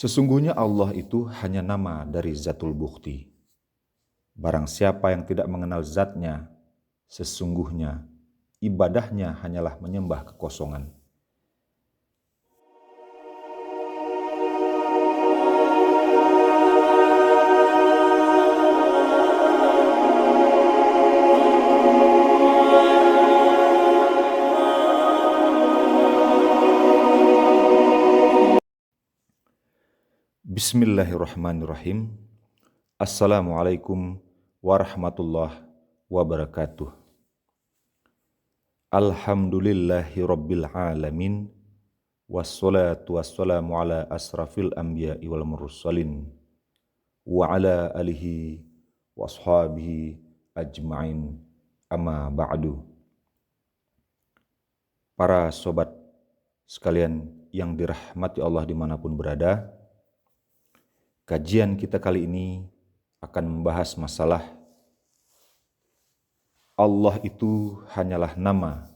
Sesungguhnya Allah itu hanya nama dari Zatul Bukti. Barang siapa yang tidak mengenal zatnya, sesungguhnya ibadahnya hanyalah menyembah kekosongan. Bismillahirrahmanirrahim. Assalamualaikum warahmatullahi wabarakatuh. Alhamdulillahi rabbil alamin. Wassalatu wassalamu ala asrafil anbiya'i wal mursalin. Wa ala alihi wa ashabihi ajma'in. Amma ba'du. Para sobat sekalian yang dirahmati Allah dimanapun berada, kajian kita kali ini akan membahas masalah Allah itu hanyalah nama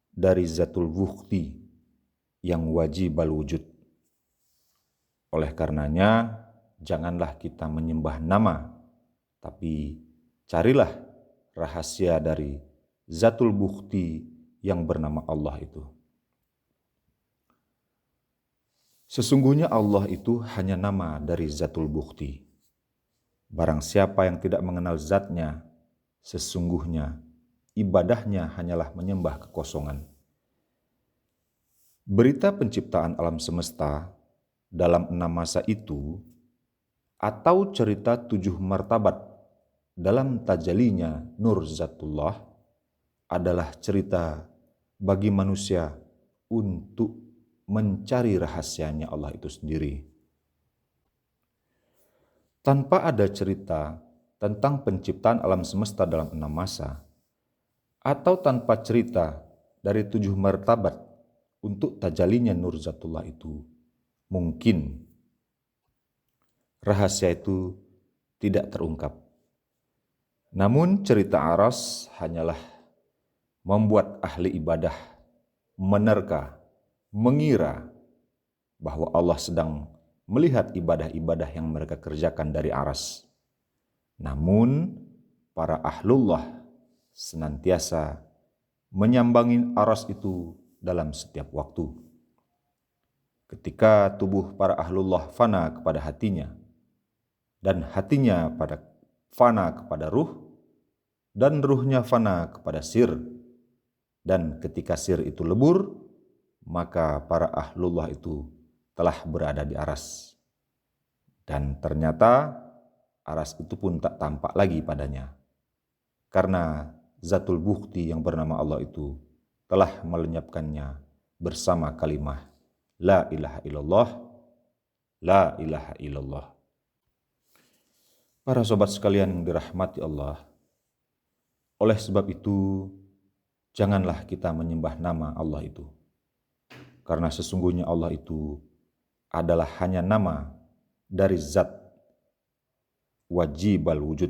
dari Zatul Bukti yang wajib al-wujud. Oleh karenanya, janganlah kita menyembah nama, tapi carilah rahasia dari Zatul Bukti yang bernama Allah itu. Sesungguhnya Allah itu hanya nama dari Zatul Bukti. Barang siapa yang tidak mengenal zatnya, sesungguhnya ibadahnya hanyalah menyembah kekosongan. Berita penciptaan alam semesta dalam 6 masa itu, atau cerita 7 martabat dalam tajalinya Nur Zatullah, adalah cerita bagi manusia untuk mencari rahasianya Allah itu sendiri. Tanpa ada cerita tentang penciptaan alam semesta dalam 6 masa, atau tanpa cerita dari 7 martabat untuk tajalinya Nur Zatullah itu, mungkin rahasia itu tidak terungkap. Namun cerita Aras hanyalah membuat ahli ibadah menerka, mengira bahwa Allah sedang melihat ibadah-ibadah yang mereka kerjakan dari Aras. Namun para ahlullah senantiasa menyambangi Aras itu dalam setiap waktu. Ketika tubuh para ahlullah fana kepada hatinya, dan hatinya fana kepada ruh, dan ruhnya fana kepada sir, dan ketika sir itu lebur, maka para ahlullah itu telah berada di Aras. Dan ternyata Aras itu pun tak tampak lagi padanya, karena Zatul Bukti yang bernama Allah itu telah melenyapkannya bersama kalimah La ilaha illallah, La ilaha illallah. Para sobat sekalian yang dirahmati Allah, oleh sebab itu janganlah kita menyembah nama Allah itu, karena sesungguhnya Allah itu adalah hanya nama dari zat wajib al-wujud.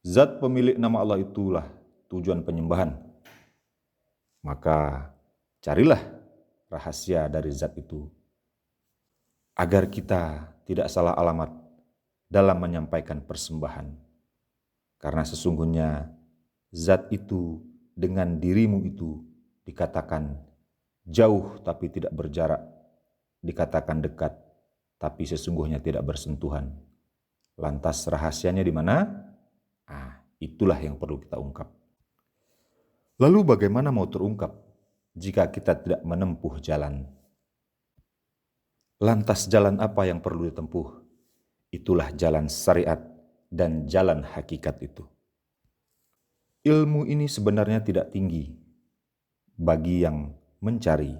Zat pemilik nama Allah itulah tujuan penyembahan. Maka carilah rahasia dari zat itu, agar kita tidak salah alamat dalam menyampaikan persembahan. Karena sesungguhnya zat itu dengan dirimu itu dikatakan jauh tapi tidak berjarak, dikatakan dekat tapi sesungguhnya tidak bersentuhan. Lantas rahasianya di mana? Itulah yang perlu kita ungkap. Lalu bagaimana mau terungkap jika kita tidak menempuh jalan? Lantas jalan apa yang perlu ditempuh? Itulah jalan syariat dan jalan hakikat itu. Ilmu ini sebenarnya tidak tinggi bagi yang mencari.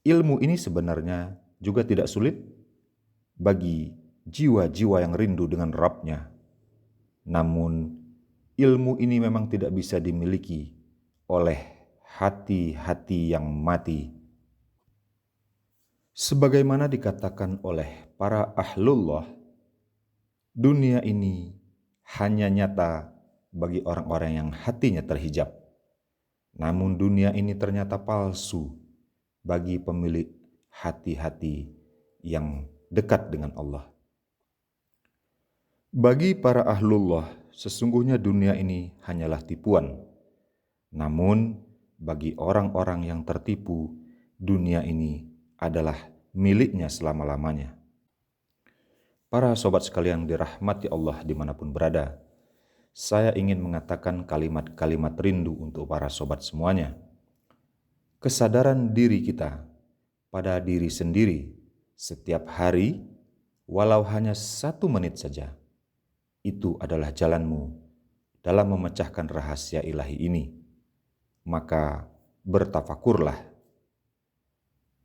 Ilmu ini sebenarnya juga tidak sulit bagi jiwa-jiwa yang rindu dengan Rabb-nya. Namun ilmu ini memang tidak bisa dimiliki oleh hati-hati yang mati. Sebagaimana dikatakan oleh para ahlullah, dunia ini hanya nyata bagi orang-orang yang hatinya terhijab. Namun dunia ini ternyata palsu bagi pemilik hati-hati yang dekat dengan Allah. Bagi para ahlullah, sesungguhnya dunia ini hanyalah tipuan. Namun, bagi orang-orang yang tertipu, dunia ini adalah miliknya selama-lamanya. Para sobat sekalian dirahmati Allah dimanapun berada, saya ingin mengatakan kalimat-kalimat rindu untuk para sobat semuanya. Kesadaran diri kita pada diri sendiri setiap hari, walau hanya 1 menit saja, itu adalah jalanmu dalam memecahkan rahasia ilahi ini. Maka bertafakurlah.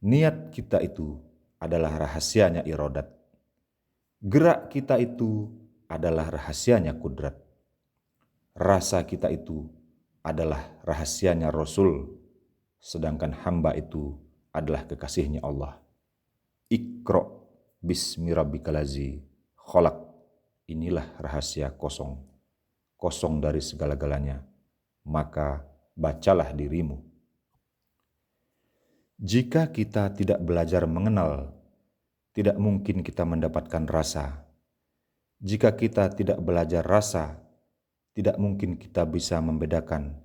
Niat kita itu adalah rahasianya irodat. Gerak kita itu adalah rahasianya kudrat. Rasa kita itu adalah rahasianya Rasul, sedangkan hamba itu adalah kekasihnya Allah. Iqra bismi rabbikalazi khalaq. Inilah rahasia kosong dari segala-galanya. Maka bacalah dirimu. Jika kita tidak belajar mengenal, tidak mungkin kita mendapatkan rasa. Jika kita tidak belajar rasa, tidak mungkin kita bisa membedakan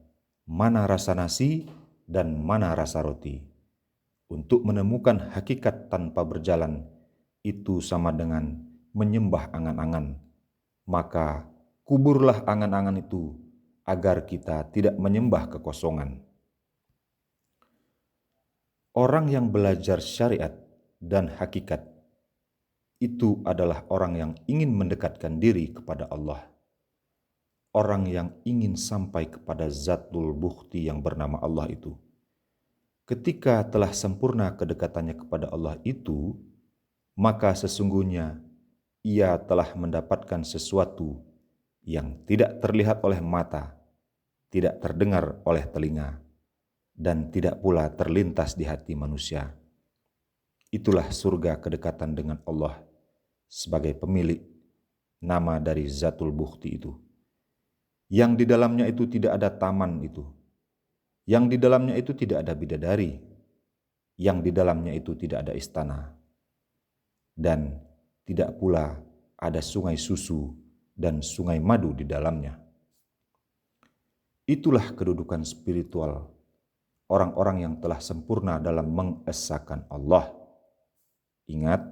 mana rasa nasi dan mana rasa roti. Untuk menemukan hakikat tanpa berjalan, itu sama dengan menyembah angan-angan. Maka kuburlah angan-angan itu agar kita tidak menyembah kekosongan. Orang yang belajar syariat dan hakikat itu adalah orang yang ingin mendekatkan diri kepada Allah. Orang yang ingin sampai kepada Zatul Bukhti yang bernama Allah itu. Ketika telah sempurna kedekatannya kepada Allah itu, maka sesungguhnya ia telah mendapatkan sesuatu yang tidak terlihat oleh mata, tidak terdengar oleh telinga, dan tidak pula terlintas di hati manusia. Itulah surga kedekatan dengan Allah sebagai pemilik nama dari Zatul Bukhti itu. Yang di dalamnya itu tidak ada taman itu. Yang di dalamnya itu tidak ada bidadari. Yang di dalamnya itu tidak ada istana. Dan tidak pula ada sungai susu dan sungai madu di dalamnya. Itulah kedudukan spiritual orang-orang yang telah sempurna dalam mengesahkan Allah. Ingat,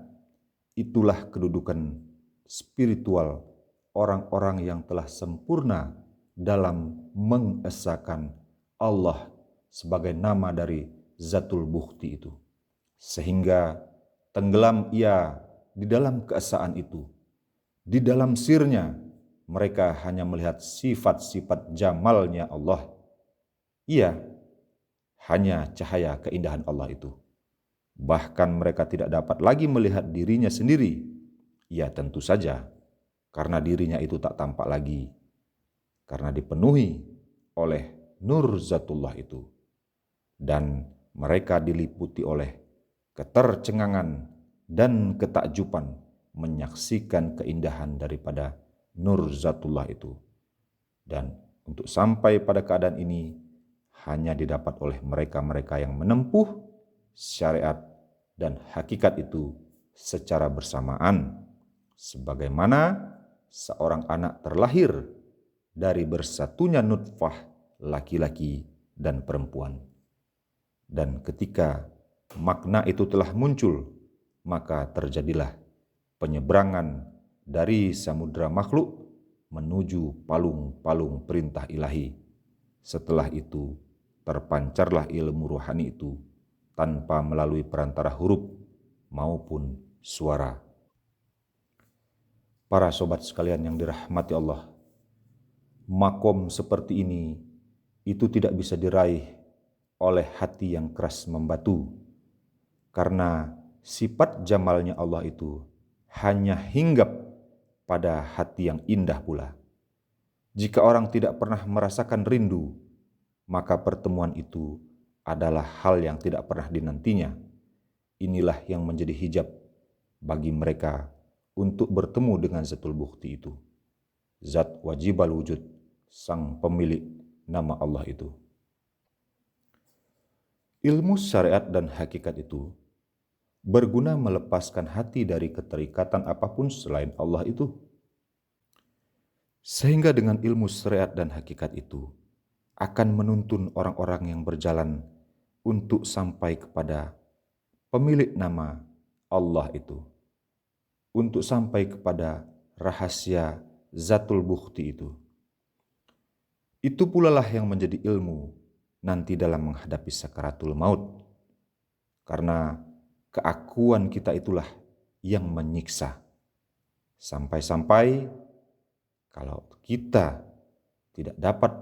itulah kedudukan spiritual orang-orang yang telah sempurna dalam mengesahkan Allah sebagai nama dari Zatul Bukhti itu. Sehingga tenggelam ia di dalam keesaan itu. Di dalam sirnya mereka hanya melihat sifat-sifat jamalnya Allah. Ia hanya cahaya keindahan Allah itu. Bahkan mereka tidak dapat lagi melihat dirinya sendiri. Ya tentu saja, karena dirinya itu tak tampak lagi. Karena dipenuhi oleh nur zatullah itu. Dan mereka diliputi oleh ketercengangan dan ketakjuban menyaksikan keindahan daripada nur zatullah itu. Dan untuk sampai pada keadaan ini, hanya didapat oleh mereka-mereka yang menempuh syariat dan hakikat itu secara bersamaan. Sebagaimana seorang anak terlahir dari bersatunya nutfah laki-laki dan perempuan. Dan ketika makna itu telah muncul, maka terjadilah penyeberangan dari samudra makhluk menuju palung-palung perintah ilahi. Setelah itu, terpancarlah ilmu ruhani itu tanpa melalui perantara huruf maupun suara. Para sobat sekalian yang dirahmati Allah, makom seperti ini itu tidak bisa diraih oleh hati yang keras membatu, karena sifat jamalnya Allah itu hanya hinggap pada hati yang indah pula. Jika orang tidak pernah merasakan rindu, maka pertemuan itu adalah hal yang tidak pernah dinantinya. Inilah yang menjadi hijab bagi mereka untuk bertemu dengan Zatul Bukhti itu. Zat wajibal wujud, sang pemilik nama Allah itu. Ilmu syariat dan hakikat itu berguna melepaskan hati dari keterikatan apapun selain Allah itu. Sehingga dengan ilmu syariat dan hakikat itu akan menuntun orang-orang yang berjalan untuk sampai kepada pemilik nama Allah itu, untuk sampai kepada rahasia Zatul Bukhti itu. Itu pula lah yang menjadi ilmu nanti dalam menghadapi sakaratul maut. Karena keakuan kita itulah yang menyiksa. Sampai-sampai kalau kita tidak dapat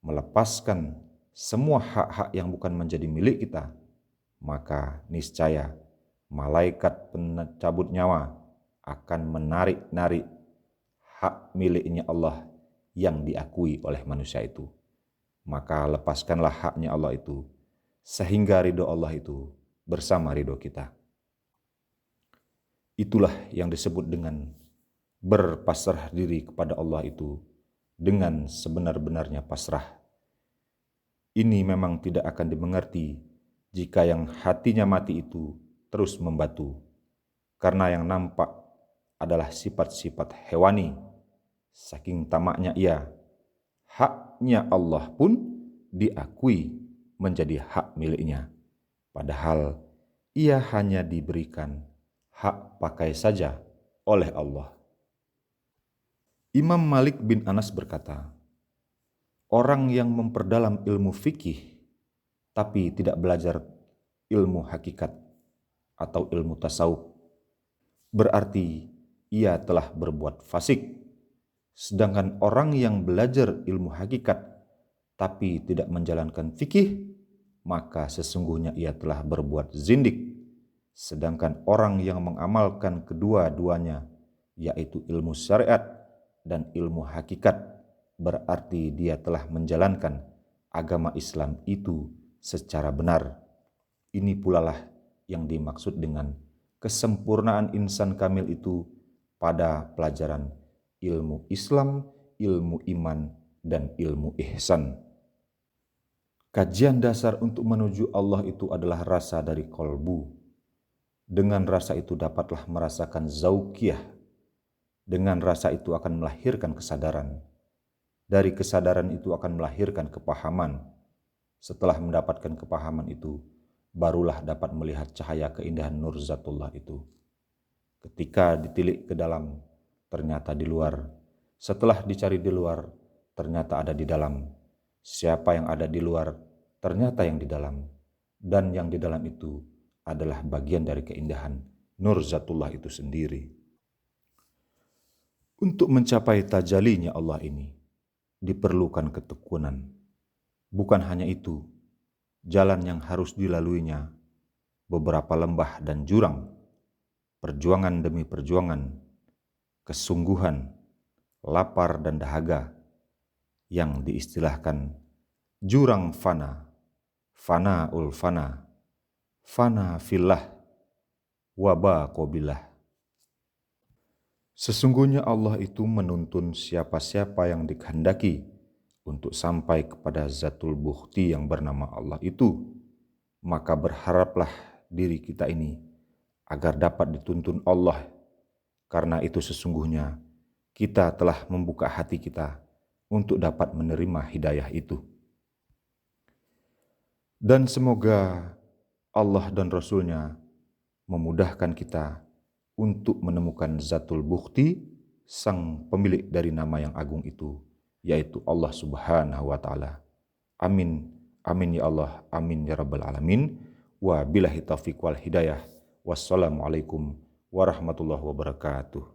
melepaskan semua hak-hak yang bukan menjadi milik kita, maka niscaya malaikat pencabut nyawa akan menarik-narik hak miliknya Allah yang diakui oleh manusia itu. Maka lepaskanlah haknya Allah itu, sehingga ridho Allah itu bersama ridho kita. Itulah yang disebut dengan berpasrah diri kepada Allah itu dengan sebenar-benarnya pasrah. Ini memang tidak akan dimengerti jika yang hatinya mati itu terus membatu, karena yang nampak adalah sifat-sifat hewani. Saking tamaknya ia, haknya Allah pun diakui menjadi hak miliknya, padahal ia hanya diberikan hak pakai saja oleh Allah. Imam Malik bin Anas berkata, orang yang memperdalam ilmu fikih tapi tidak belajar ilmu hakikat atau ilmu tasawuf, berarti ia telah berbuat fasik. Sedangkan orang yang belajar ilmu hakikat tapi tidak menjalankan fikih, maka sesungguhnya ia telah berbuat zindik. Sedangkan orang yang mengamalkan kedua-duanya, yaitu ilmu syariat dan ilmu hakikat, berarti dia telah menjalankan agama Islam itu secara benar. Ini pula lah yang dimaksud dengan kesempurnaan insan kamil itu pada pelajaran ilmu Islam, ilmu iman, dan ilmu ihsan. Kajian dasar untuk menuju Allah itu adalah rasa dari kolbu. Dengan rasa itu dapatlah merasakan zaukiyah. Dengan rasa itu akan melahirkan kesadaran. Dari kesadaran itu akan melahirkan kepahaman. Setelah mendapatkan kepahaman itu, barulah dapat melihat cahaya keindahan Nur Zatullah itu. Ketika ditilik ke dalam, ternyata di luar. Setelah dicari di luar, ternyata ada di dalam. Siapa yang ada di luar, ternyata yang di dalam. Dan yang di dalam itu adalah bagian dari keindahan Nur Zatullah itu sendiri. Untuk mencapai tajalinya Allah ini, diperlukan ketekunan. Bukan hanya itu, jalan yang harus dilaluinya, beberapa lembah dan jurang, perjuangan demi perjuangan, kesungguhan, lapar dan dahaga, yang diistilahkan jurang fana, fanaul fana, fana fillah, waba qobillah. Sesungguhnya Allah itu menuntun siapa-siapa yang dikehendaki untuk sampai kepada Zatul Bukhti yang bernama Allah itu, maka berharaplah diri kita ini agar dapat dituntun Allah. Karena itu sesungguhnya kita telah membuka hati kita untuk dapat menerima hidayah itu. Dan semoga Allah dan Rasul-Nya memudahkan kita untuk menemukan Zatul Bukhti, sang pemilik dari nama yang agung itu, yaitu Allah Subhanahu wa Ta'ala. Amin, amin ya Allah, amin ya Rabbal Alamin. Wa billahi taufiq wal hidayah. Wassalamualaikum warahmatullahi wabarakatuh.